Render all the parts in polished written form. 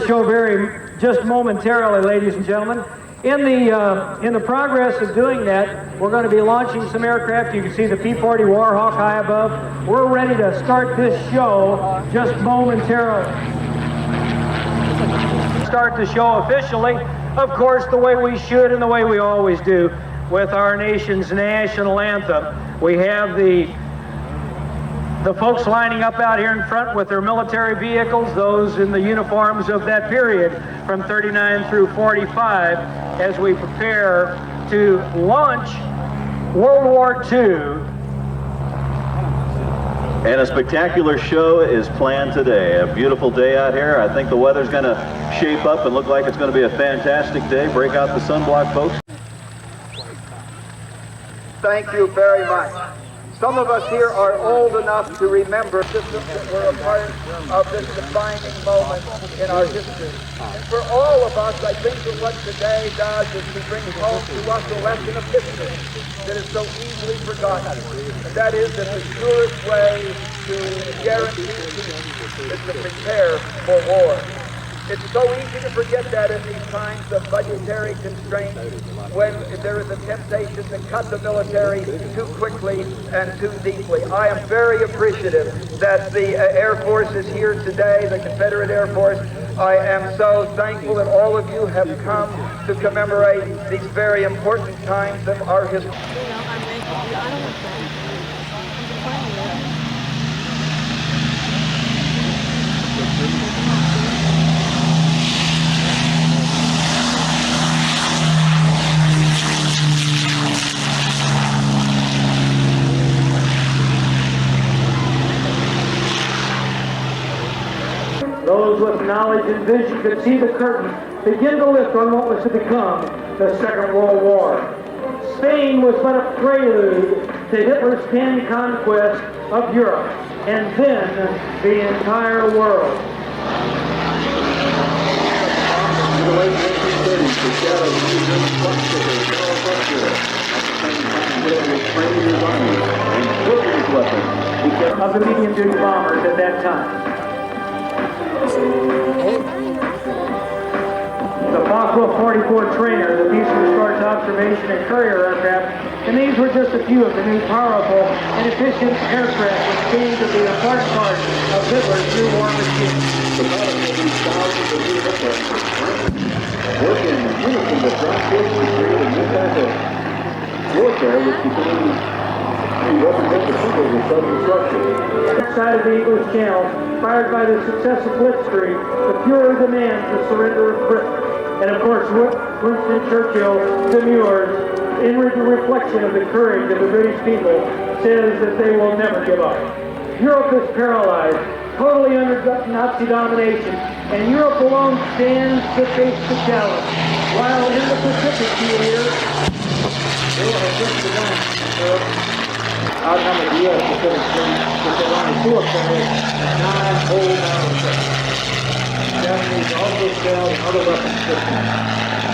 Show just momentarily, ladies and gentlemen. In the progress of doing that, we're going to be launching some aircraft. You can see the P-40 Warhawk high above. We're ready to start this show just momentarily. Start the show officially, of course, the way we should and the way we always do, with our nation's national anthem. We have the folks lining up out here in front with their military vehicles, those in the uniforms of that period from 39 through 45, as we prepare to launch World War II. And a spectacular show is planned today. A beautiful day out here. I think the weather's going to shape up and look like it's going to be a fantastic day. Break out the sunblock, folks. Thank you very much. Some of us here are old enough to remember systems that were a part of this defining moment in our history. And for all of us, I think that what today does is to bring home to us a lesson of history that is so easily forgotten. And that is that the surest way to guarantee peace is to prepare for war. It's so easy to forget that in these times of budgetary constraints, when there is a temptation to cut the military too quickly and too deeply. I am very appreciative that the Air Force is here today, the Confederate Air Force. I am so thankful that all of you have come to commemorate these very important times of our history. Those with knowledge and vision could see the curtain begin to lift on what was to become the Second World War. Spain was but a prelude to Hitler's 10 conquest of Europe, and then the entire world. In the late 1930s, the shadow of New German truck-stickers fell across Europe. At the same time, Hitler was training his army and equipping his weapons. Of the medium-duty bombers at that time. The Foswell 44 trainer, the Peaceful Stars observation and courier aircraft, and these were just a few of the new powerful and efficient aircraft which came to be a part of Hitler's new war machine. The pilot will be thousands of new aircraft work in unison with ground forces to create a new type of warfare which became represent the symbols of self-destruction. Outside of the English Channel, fired by the success of Blitzkrieg, the Fuhrer demands the surrender of Britain. And of course, Winston Churchill demurs, in reflection of the courage of the British people, says that they will never give up. Europe is paralyzed, totally under Nazi domination, and Europe alone stands to face the challenge. While in the Pacific here, they will have just begun. Outnumbered the U.S. Pacific Fleet, which had only 2 aircraft and 9 whole battleships. The Japanese also shelled other weapons systems.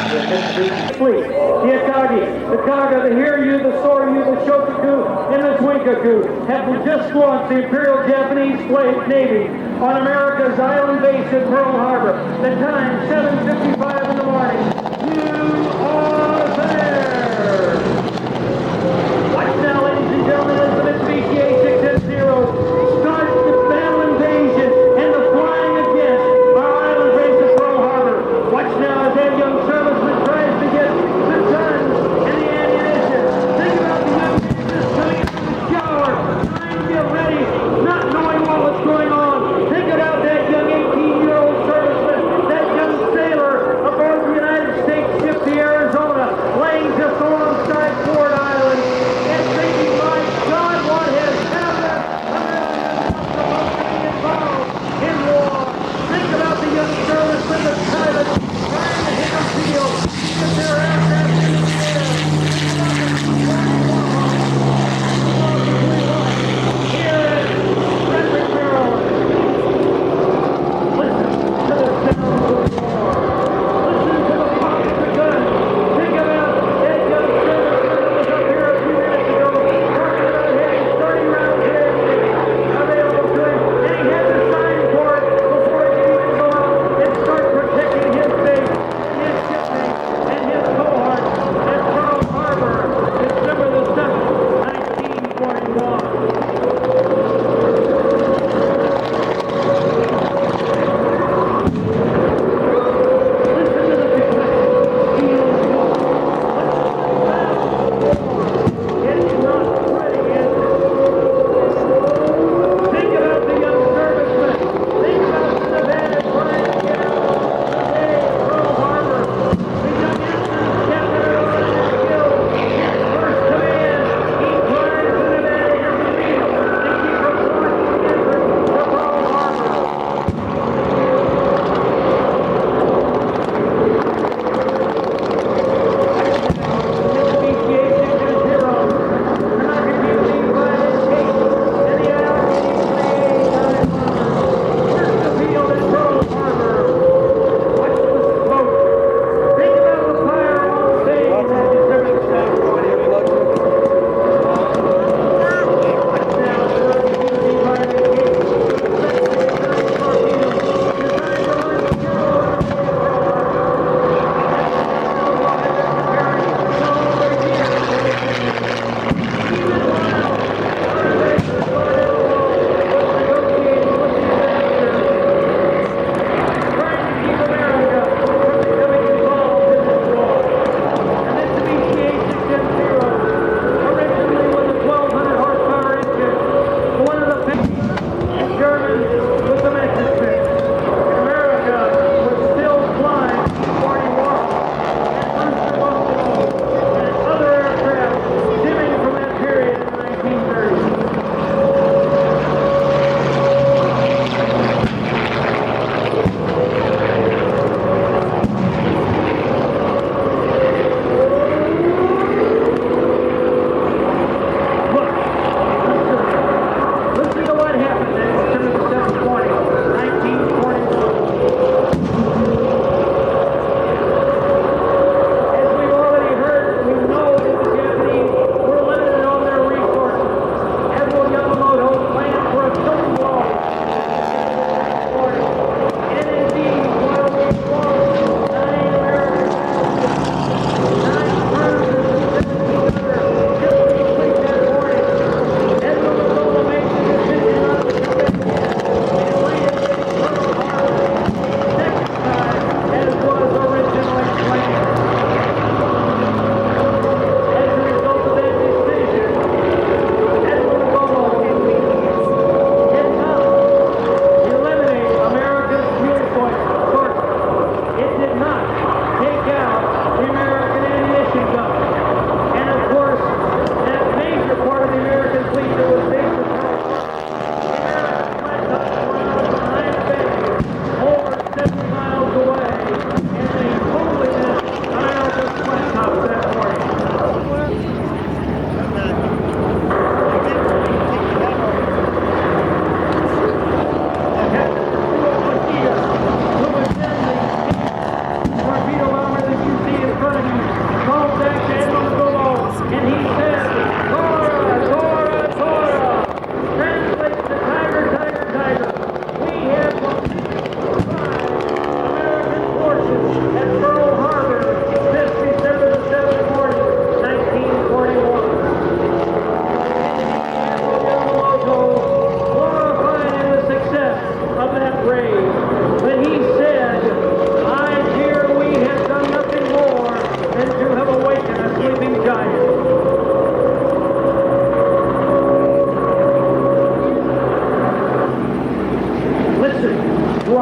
The Mitsubishi fleet, the Akagi, the Kaga, the Hiryu, the Soryu, the Shokaku, and the Twinkaku have just launched the Imperial Japanese Navy on America's island base at Pearl Harbor. The time, 7:55 in the morning. You are there! Watch now, ladies and gentlemen, as the Mitsubishi A6m Zero starts the battle invasion and the flying against our island base at Pearl Harbor. Watch now as that young serviceman tries to get the guns and the ammunition. Think about the young man just coming out of the shower, trying to get ready, not knowing what was going on. Think about that young 18-year-old serviceman, that young sailor aboard the United States ship, the Air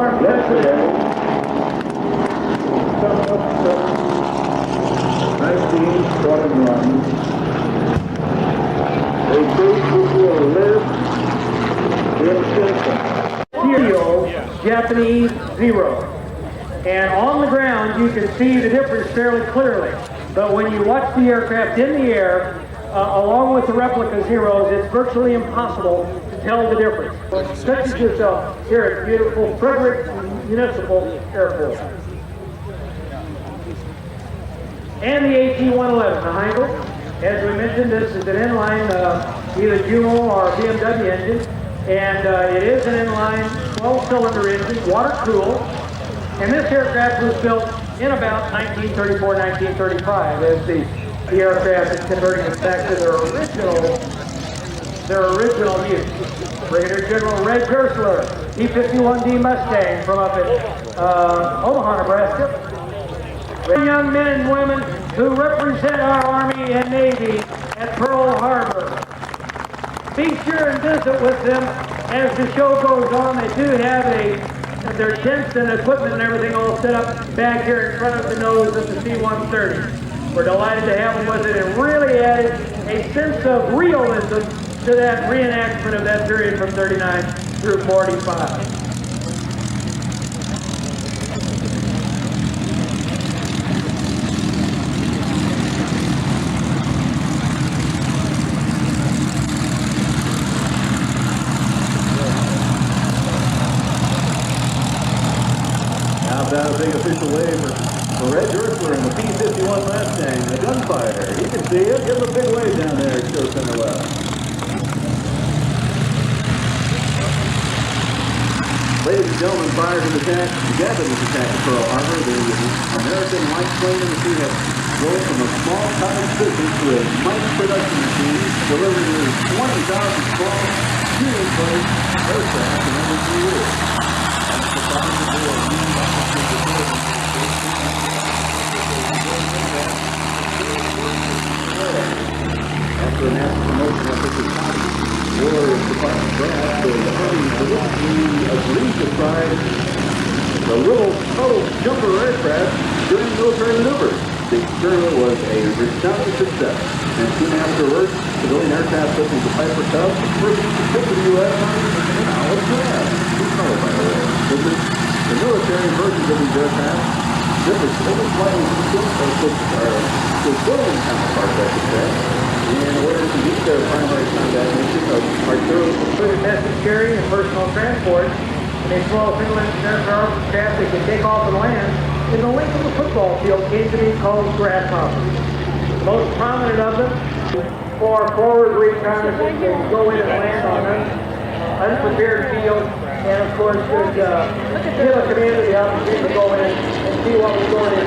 Yesterday, some of the 1971, a group who will live in Houston. Japanese Zero. And on the ground, you can see the difference fairly clearly. But when you watch the aircraft in the air, along with the replica Zeros, it's virtually impossible to tell the difference. Such as yourself here at beautiful Frederick Municipal Air Force. And the AT-111, the Heinkel. As we mentioned, this is an inline, either Jumo or BMW engine. And it is an inline 12-cylinder engine, water-cooled. And this aircraft was built in about 1934, 1935 as the aircraft is converting it back to their original use. Brigadier General Red Gersler, P-51 Mustangs from up at Omaha, Nebraska. Young men and women who represent our Army and Navy at Pearl Harbor. Be sure and visit with them as the show goes on. They do have their tents and equipment and everything all set up back here in front of the nose of the C-130. We're delighted to have them with it and really added a sense of realism to that reenactment of that period from 39 through 45. That a big official wave for Red Gersler and the P-51 Mustang, the gunfighter. You can see it. Give him a big wave down there. It shows on the left. Ladies and gentlemen, prior to the attack, Japanese attack at Pearl Harbor, the American light plane in the sea had rolled from a small cottage business to a mighty production machine, delivering nearly 20,000 small, human-plane aircraft in only 2 years. After a massive promotion effort to War Department grant, the Army agreed to fly the little tunnel jumper aircraft during military maneuvers. The experiment was a resounding success, and soon afterwards, civilian aircraft such as the Piper Cub were shipped to the U.S. Now, what's that? By the way. The military versions of these aircraft differ slightly from civilian counterparts, I should say, in order to meet their primary combat mission of artillery. Including message carrying and personal transport, and a small single-engine aircraft that can take off and land in the length of the football field came to be called grasshoppers. The most prominent of them for forward reconnaissance and go in and land on unprepared field, and of course could give a commander the opportunity to go in and see what was going in.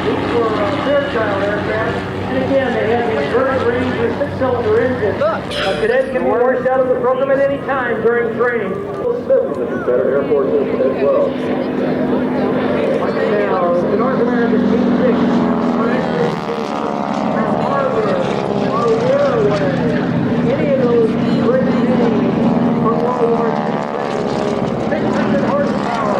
These were Fairchild aircraft, and again they had these very range with 6-cylinder engines. A cadet can be forced out of the program at any time during training. The Confederate Air Force as well. Now, the North American P-6 Pearl Harbor, or Whereaway, any of those great names from World War II, 600 horsepower.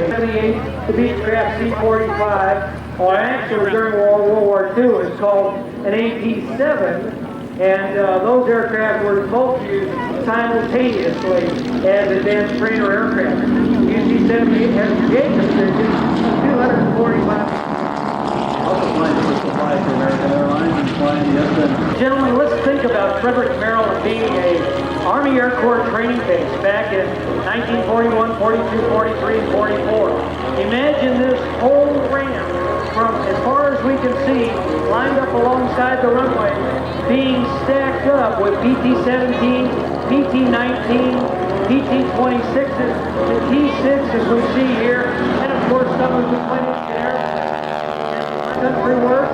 78, the Beechcraft C-45, or actually during World War II, was called an AP-7. And those aircraft were both used simultaneously as advanced trainer aircraft. UC-78 has a Jacobs engine of 245. Also flying different supplies for American Airlines and flying the SM. Gentlemen, let's think about Frederick, Maryland being an Army Air Corps training base back in 1941, 42, 43, and 44. Imagine this whole ramp from as far as we can see, lined up alongside the runway, being stacked up with PT-17, PT-19, PT-26s, and T-6 as we see here, and of course some of the planes there. Country work,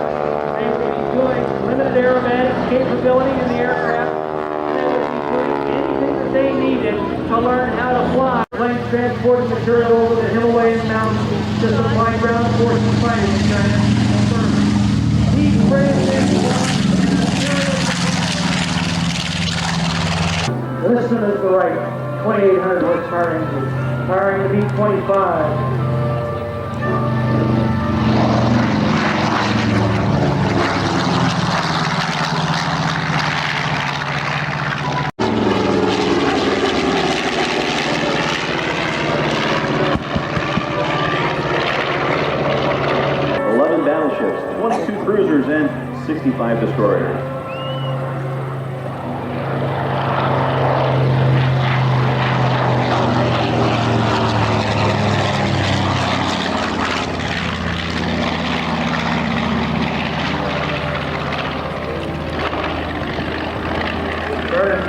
they will be doing limited aerobatics capability in the aircraft, and they will be doing anything that they needed to learn how to fly. Planes transporting material over the Himalayan mountains to supply ground forces fighting in China. These planes Listen is the right 2,800 horsepower engine, powering the B-25. 11 battleships, 22 cruisers, and 65 destroyers.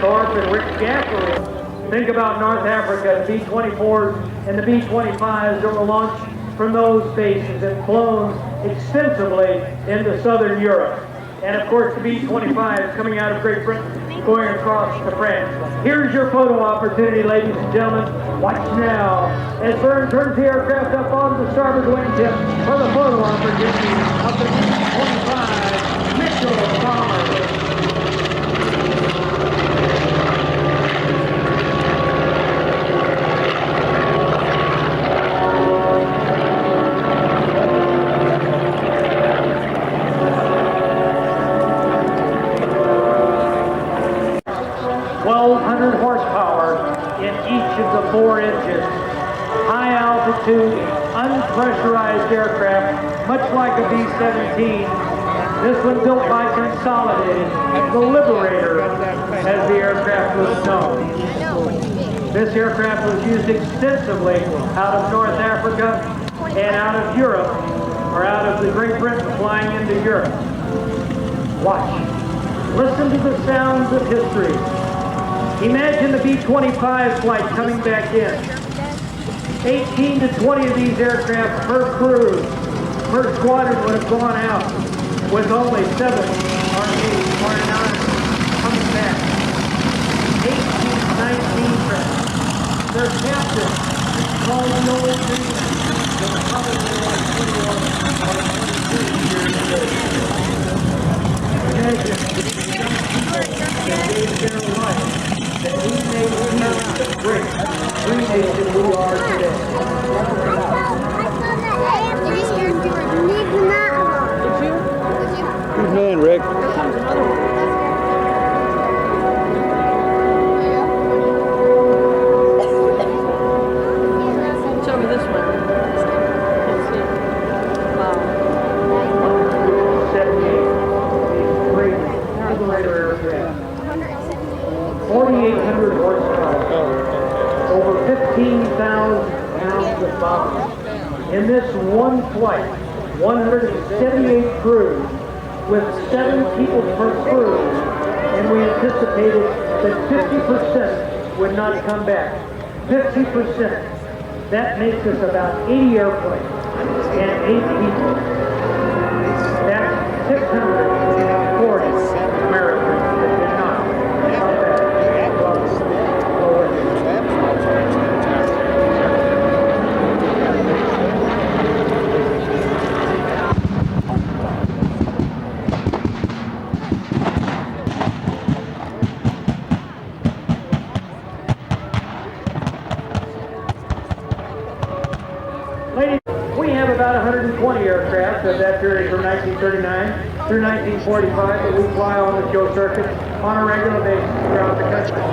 Thorpe and Rick Gaffrey. Think about North Africa, the B-24s and the B-25s that were launched from those bases and flown extensively into southern Europe. And of course the B-25s coming out of Great Britain, going across to France. Here's your photo opportunity, ladies and gentlemen. Watch now as Vern turns the aircraft up on the starboard wingtip for the photo opportunity of the B-25 Mitchell bomber. 1,200 horsepower in each of the 4 engines. High altitude, unpressurized aircraft, much like a B-17. This one built by Consolidated, the Liberator, as the aircraft was known. This aircraft was used extensively out of North Africa and out of Europe, or out of the Great Britain flying into Europe. Watch. Listen to the sounds of history. Imagine the B-25 flight coming back in. 18 to 20 of these aircraft per crew. Per squadron would have gone out with only 7 or 8 or 9 coming back. 18, 19 craft. Their captain called the old dreamer. They were probably like 21 or 22 years old. Imagine the young people that gave their life. That we made the great free nation we are today. Good man, Rick. Show me this one. Let's see. Wow. 4,800 horsepower, over 15,000 pounds of bombs. In this one flight, 178 crews with 7 people per crew, and we anticipated that 50% would not come back. 50%. That makes us about 80 airplanes and 8 people. That's 640 Americans that did not come back. Ladies, we have about 120 aircraft of that period from 1939 through 1945 that we fly on the show circuit on a regular basis throughout the country.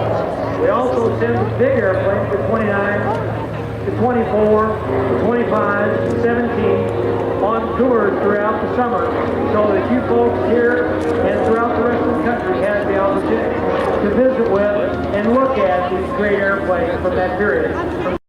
We also send big airplanes, the 29, the 24, the 25, the 17, on tours throughout the summer so that you folks here and throughout the rest of the country have the opportunity to visit with and look at these great airplanes from that period.